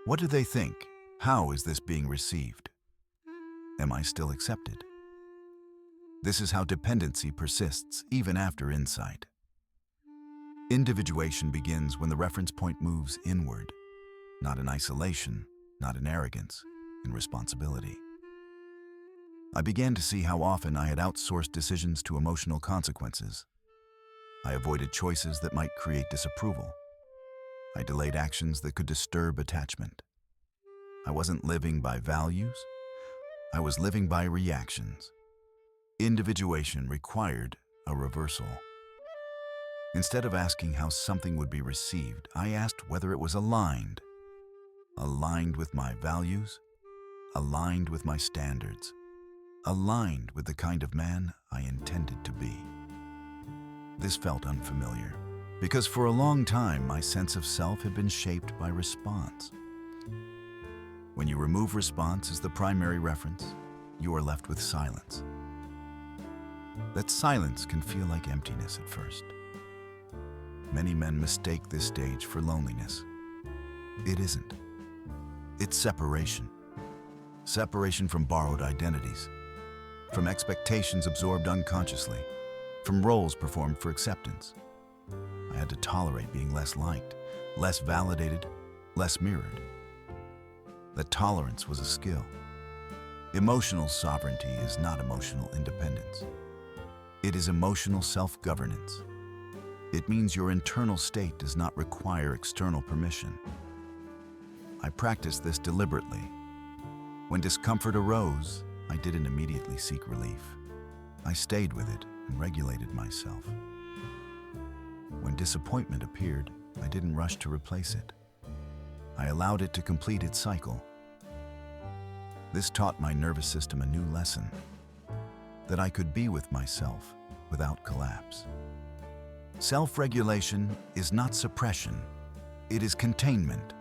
What do they think? How is this being received? Am I still accepted? This is how dependency persists even after insight. Individuation begins when the reference point moves inward, not in isolation, not in arrogance, in responsibility. I began to see how often I had outsourced decisions to emotional consequences. I avoided choices that might create disapproval. I delayed actions that could disturb attachment. I wasn't living by values. I was living by reactions. Individuation required a reversal. Instead of asking how something would be received, I asked whether it was aligned. Aligned with my values, aligned with my standards, aligned with the kind of man I intended to be. This felt unfamiliar, because for a long time my sense of self had been shaped by response. When you remove response as the primary reference, you are left with silence. That silence can feel like emptiness at first. Many men mistake this stage for loneliness. It isn't. It's separation. Separation from borrowed identities, from expectations absorbed unconsciously, from roles performed for acceptance. I had to tolerate being less liked, less validated, less mirrored. That tolerance was a skill. Emotional sovereignty is not emotional independence. It is emotional self-governance. It means your internal state does not require external permission. I practiced this deliberately. When discomfort arose, I didn't immediately seek relief. I stayed with it and regulated myself. When disappointment appeared, I didn't rush to replace it. I allowed it to complete its cycle. This taught my nervous system a new lesson, that I could be with myself without collapse. Self-regulation is not suppression, it is containment,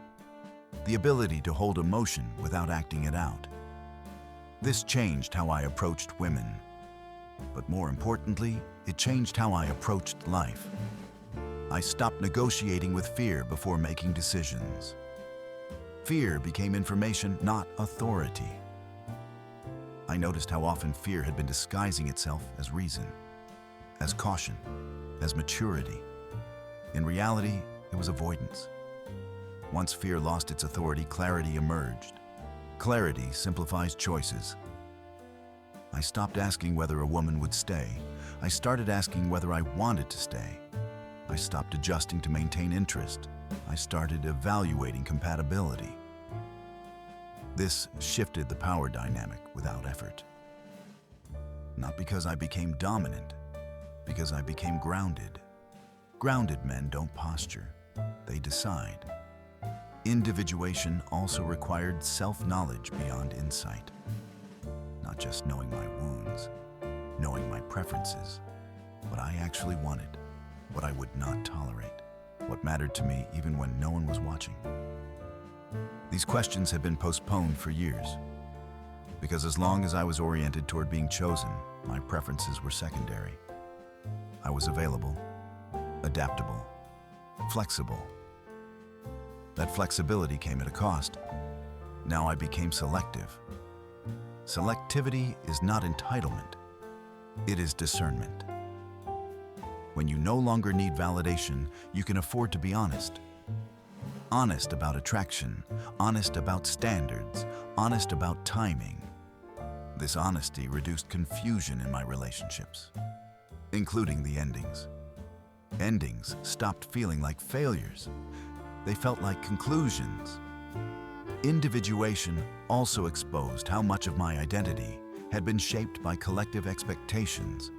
the ability to hold emotion without acting it out. This changed how I approached women, but more importantly, it changed how I approached life. I stopped negotiating with fear before making decisions. Fear became information, not authority. I noticed how often fear had been disguising itself as reason, as caution, as maturity. In reality, it was avoidance. Once fear lost its authority, clarity emerged. Clarity simplifies choices. I stopped asking whether a woman would stay. I started asking whether I wanted to stay. I stopped adjusting to maintain interest. I started evaluating compatibility. This shifted the power dynamic without effort. Not because I became dominant, because I became grounded. Grounded men don't posture, they decide. Individuation also required self-knowledge beyond insight. Not just knowing my wounds, knowing my preferences, what I actually wanted, what I would not tolerate, what mattered to me even when no one was watching. These questions had been postponed for years. Because as long as I was oriented toward being chosen, my preferences were secondary. I was available, adaptable, flexible. That flexibility came at a cost. Now I became selective. Selectivity is not entitlement. It is discernment. When you no longer need validation, you can afford to be honest. Honest about attraction, honest about standards, honest about timing. This honesty reduced confusion in my relationships, including the endings. Endings stopped feeling like failures. They felt like conclusions. Individuation also exposed how much of my identity had been shaped by collective expectations.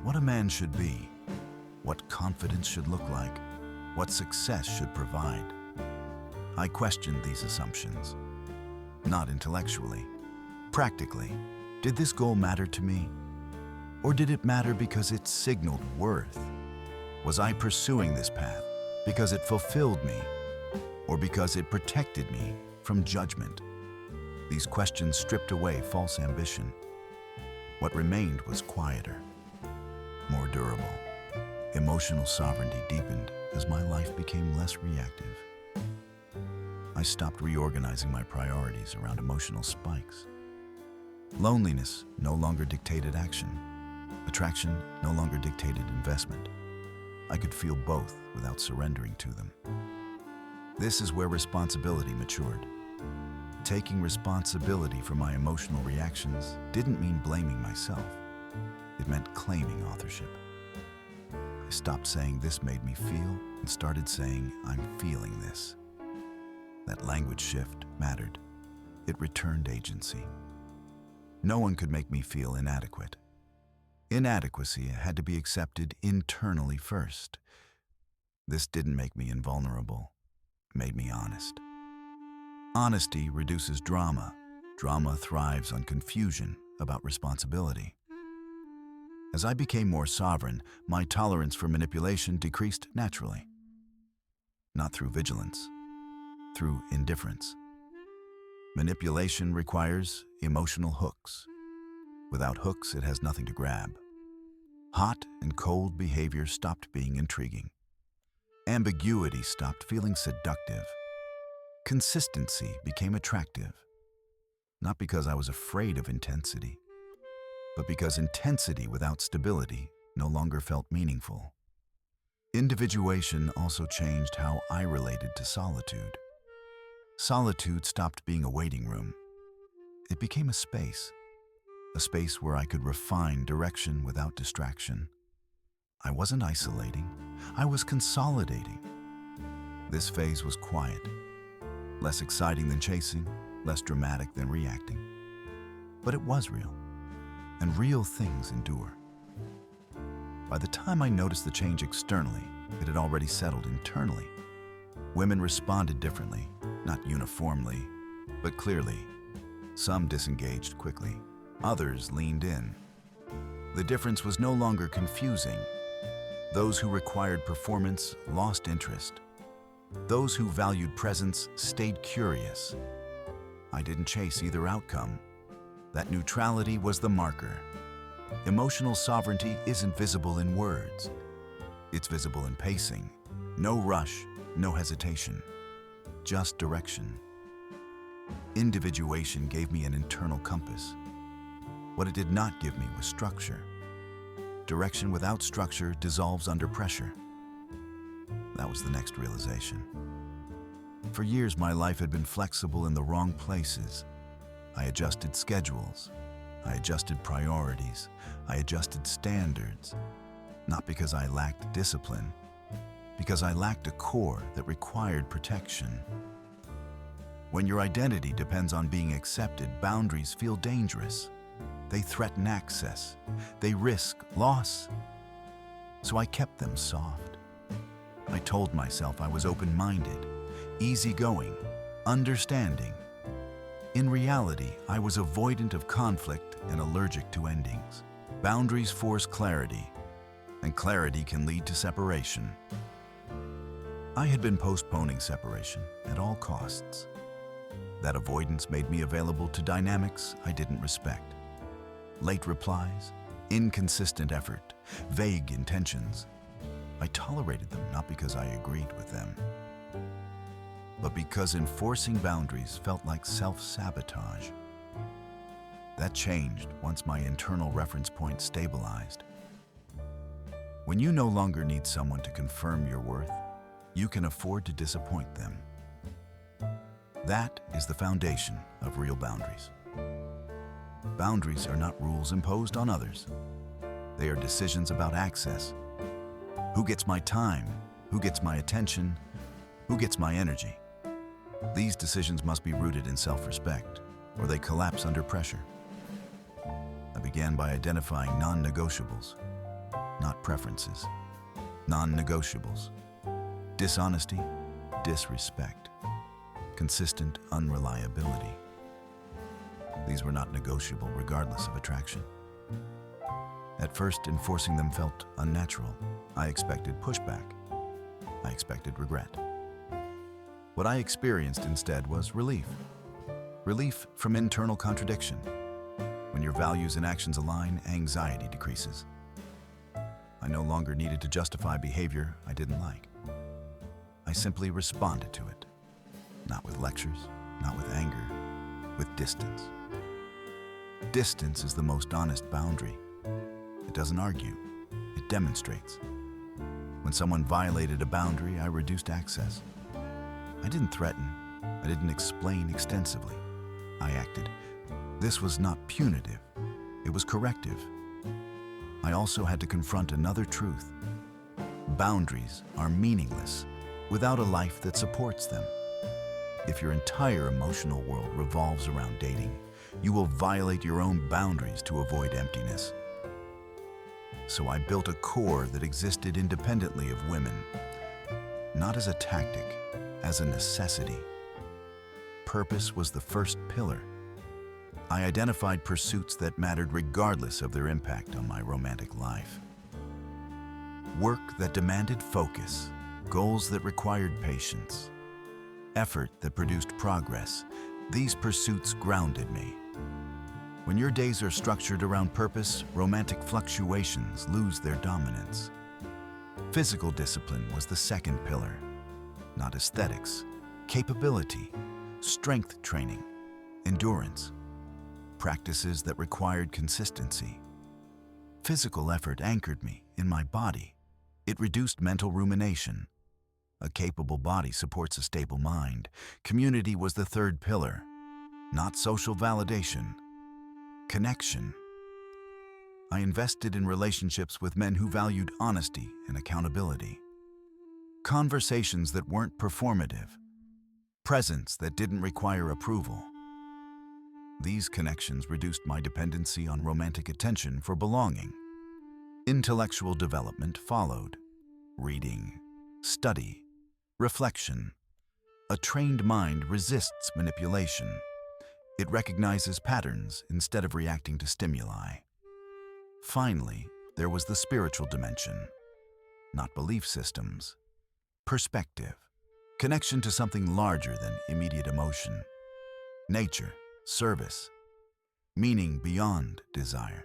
What a man should be, what confidence should look like, what success should provide. I questioned these assumptions, not intellectually, practically. Did this goal matter to me? Or did it matter because it signaled worth? Was I pursuing this path because it fulfilled me, or because it protected me from judgment? These questions stripped away false ambition. What remained was quieter, more durable. Emotional sovereignty deepened as my life became less reactive. I stopped reorganizing my priorities around emotional spikes. Loneliness no longer dictated action. Attraction no longer dictated investment. I could feel both without surrendering to them. This is where responsibility matured. Taking responsibility for my emotional reactions didn't mean blaming myself. It meant claiming authorship. I stopped saying this made me feel and started saying I'm feeling this. That language shift mattered. It returned agency. No one could make me feel inadequate. Inadequacy had to be accepted internally first. This didn't make me invulnerable. It made me honest. Honesty reduces drama. Drama thrives on confusion about responsibility. As I became more sovereign, my tolerance for manipulation decreased naturally. Not through vigilance, through indifference. Manipulation requires emotional hooks. Without hooks, it has nothing to grab. Hot and cold behavior stopped being intriguing. Ambiguity stopped feeling seductive. Consistency became attractive. Not because I was afraid of intensity, but because intensity without stability no longer felt meaningful. Individuation also changed how I related to solitude. Solitude stopped being a waiting room. It became a space where I could refine direction without distraction. I wasn't isolating, I was consolidating. This phase was quiet, less exciting than chasing, less dramatic than reacting. But it was real, and real things endure. By the time I noticed the change externally, it had already settled internally. Women responded differently, not uniformly, but clearly. Some disengaged quickly, others leaned in. The difference was no longer confusing. Those who required performance lost interest. Those who valued presence stayed curious. I didn't chase either outcome. That neutrality was the marker. Emotional sovereignty isn't visible in words. It's visible in pacing. No rush, no hesitation, just direction. Individuation gave me an internal compass. What it did not give me was structure. Direction without structure dissolves under pressure. That was the next realization. For years, my life had been flexible in the wrong places. I adjusted schedules. I adjusted priorities. I adjusted standards. Not because I lacked discipline, because I lacked a core that required protection. When your identity depends on being accepted, boundaries feel dangerous. They threaten access. They risk loss. So I kept them soft. I told myself I was open-minded, easygoing, understanding. In reality, I was avoidant of conflict and allergic to endings. Boundaries force clarity, and clarity can lead to separation. I had been postponing separation at all costs. That avoidance made me available to dynamics I didn't respect. Late replies, inconsistent effort, vague intentions. I tolerated them not because I agreed with them, but because enforcing boundaries felt like self-sabotage. That changed once my internal reference point stabilized. When you no longer need someone to confirm your worth, you can afford to disappoint them. That is the foundation of real boundaries. Boundaries are not rules imposed on others. They are decisions about access. Who gets my time? Who gets my attention? Who gets my energy? These decisions must be rooted in self-respect, or they collapse under pressure. I began by identifying non-negotiables, not preferences. Non-negotiables: dishonesty, disrespect, consistent unreliability. These were not negotiable regardless of attraction. At first, enforcing them felt unnatural. I expected pushback. I expected regret. What I experienced instead was relief. Relief from internal contradiction. When your values and actions align, anxiety decreases. I no longer needed to justify behavior I didn't like. I simply responded to it. Not with lectures, not with anger, with distance. Distance is the most honest boundary. It doesn't argue, it demonstrates. When someone violated a boundary, I reduced access. I didn't threaten, I didn't explain extensively. I acted. This was not punitive, it was corrective. I also had to confront another truth. Boundaries are meaningless without a life that supports them. If your entire emotional world revolves around dating, you will violate your own boundaries to avoid emptiness. So I built a core that existed independently of women, not as a tactic, as a necessity. Purpose was the first pillar. I identified pursuits that mattered regardless of their impact on my romantic life. Work that demanded focus, goals that required patience, effort that produced progress. These pursuits grounded me. When your days are structured around purpose, romantic fluctuations lose their dominance. Physical discipline was the second pillar. Not aesthetics, capability, strength training, endurance. Practices that required consistency. Physical effort anchored me in my body. It reduced mental rumination. A capable body supports a stable mind. Community was the third pillar. Not social validation. Connection. I invested in relationships with men who valued honesty and accountability. Conversations that weren't performative. Presence that didn't require approval. These connections reduced my dependency on romantic attention for belonging. Intellectual development followed. Reading, study, reflection. A trained mind resists manipulation. It recognizes patterns instead of reacting to stimuli. Finally, there was the spiritual dimension. Not belief systems. Perspective. Connection to something larger than immediate emotion. Nature. Service, meaning beyond desire.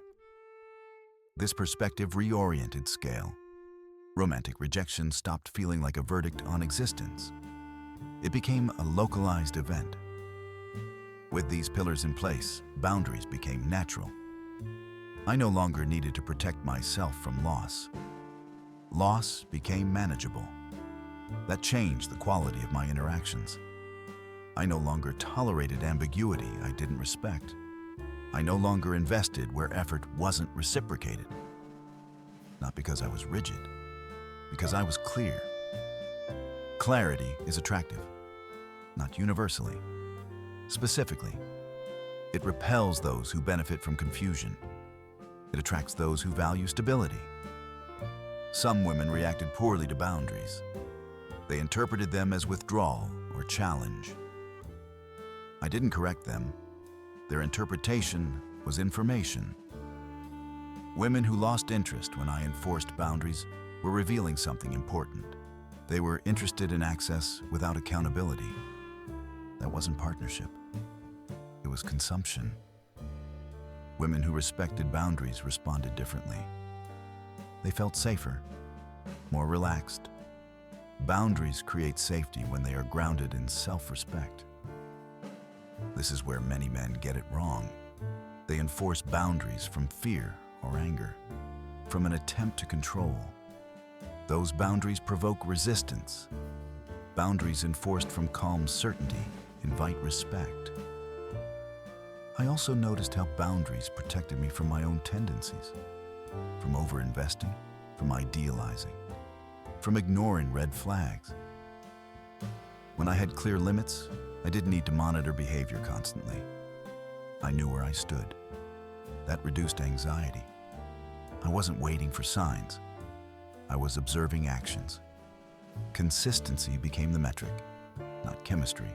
This perspective reoriented scale. Romantic rejection stopped feeling like a verdict on existence. It became a localized event. With these pillars in place, boundaries became natural. I no longer needed to protect myself from loss. Loss became manageable. That changed the quality of my interactions. I no longer tolerated ambiguity I didn't respect. I no longer invested where effort wasn't reciprocated. Not because I was rigid, because I was clear. Clarity is attractive, not universally. Specifically, it repels those who benefit from confusion. It attracts those who value stability. Some women reacted poorly to boundaries. They interpreted them as withdrawal or challenge. I didn't correct them. Their interpretation was information. Women who lost interest when I enforced boundaries were revealing something important. They were interested in access without accountability. That wasn't partnership. it was consumption. Women who respected boundaries responded differently. They felt safer, more relaxed. Boundaries create safety when they are grounded in self-respect. This is where many men get it wrong. They enforce boundaries from fear or anger, from an attempt to control. Those boundaries provoke resistance. Boundaries enforced from calm certainty invite respect. I also noticed how boundaries protected me from my own tendencies, from overinvesting, from idealizing, from ignoring red flags. When I had clear limits, I didn't need to monitor behavior constantly. I knew where I stood. That reduced anxiety. I wasn't waiting for signs. I was observing actions. Consistency became the metric, not chemistry.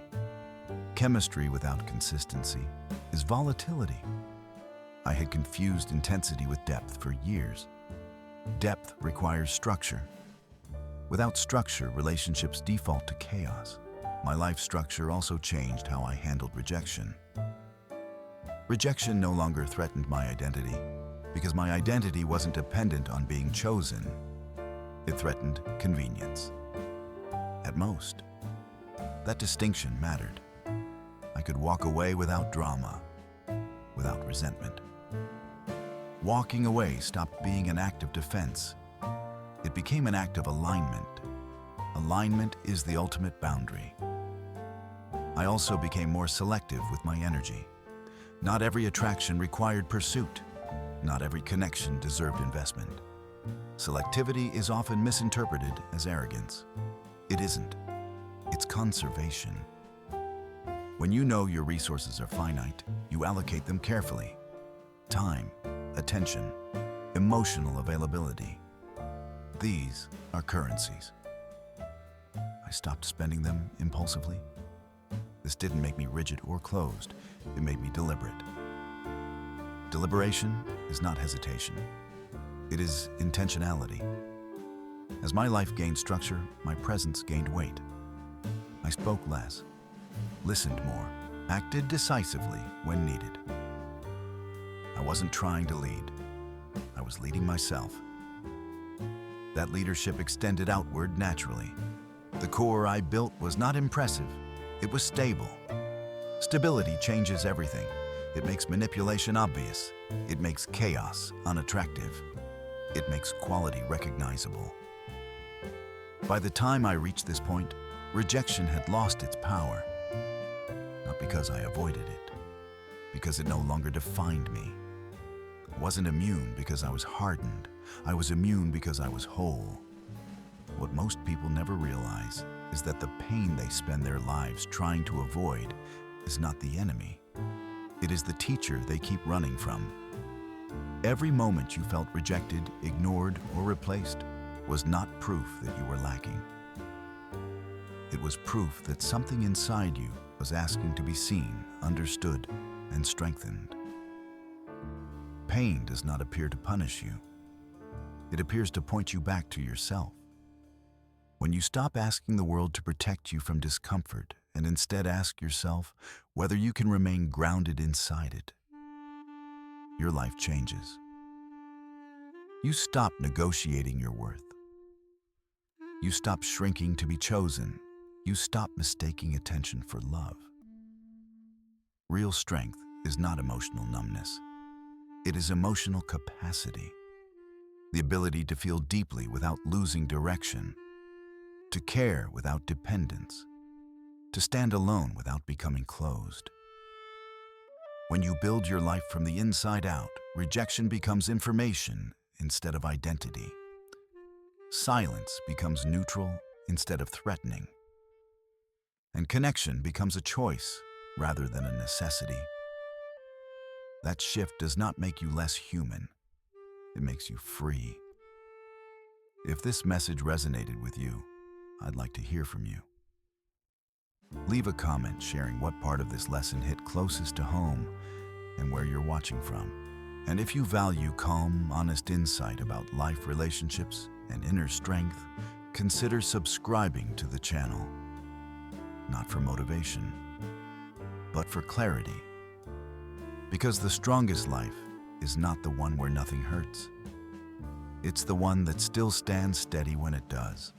Chemistry without consistency is volatility. I had confused intensity with depth for years. Depth requires structure. Without structure, relationships default to chaos. My life structure also changed how I handled rejection. Rejection no longer threatened my identity because my identity wasn't dependent on being chosen. It threatened convenience. At most, that distinction mattered. I could walk away without drama, without resentment. Walking away stopped being an act of defense. It became an act of alignment. Alignment is the ultimate boundary. I also became more selective with my energy. Not every attraction required pursuit. Not every connection deserved investment. Selectivity is often misinterpreted as arrogance. It isn't. It's conservation. When you know your resources are finite, you allocate them carefully. Time, attention, emotional availability. These are currencies. I stopped spending them impulsively. This didn't make me rigid or closed. It made me deliberate. Deliberation is not hesitation. It is intentionality. As my life gained structure, my presence gained weight. I spoke less, listened more, acted decisively when needed. I wasn't trying to lead. I was leading myself. That leadership extended outward naturally. The core I built was not impressive. It was stable. Stability changes everything. It makes manipulation obvious. It makes chaos unattractive. It makes quality recognizable. By the time I reached this point, rejection had lost its power. Not because I avoided it, because it no longer defined me. I wasn't immune because I was hardened. I was immune because I was whole. What most people never realize is that the pain they spend their lives trying to avoid is not the enemy. It is the teacher they keep running from. Every moment you felt rejected, ignored, or replaced was not proof that you were lacking. It was proof that something inside you was asking to be seen, understood, and strengthened. Pain does not appear to punish you. It appears to point you back to yourself. When you stop asking the world to protect you from discomfort and instead ask yourself whether you can remain grounded inside it, your life changes. You stop negotiating your worth. You stop shrinking to be chosen. You stop mistaking attention for love. Real strength is not emotional numbness. It is emotional capacity. The ability to feel deeply without losing direction, to care without dependence, to stand alone without becoming closed. When you build your life from the inside out, rejection becomes information instead of identity. Silence becomes neutral instead of threatening. And connection becomes a choice rather than a necessity. That shift does not make you less human. It makes you free. If this message resonated with you, I'd like to hear from you. Leave a comment sharing what part of this lesson hit closest to home and where you're watching from. And if you value calm, honest insight about life, relationships, and inner strength, consider subscribing to the channel. Not for motivation, but for clarity. Because the strongest life is not the one where nothing hurts. It's the one that still stands steady when it does.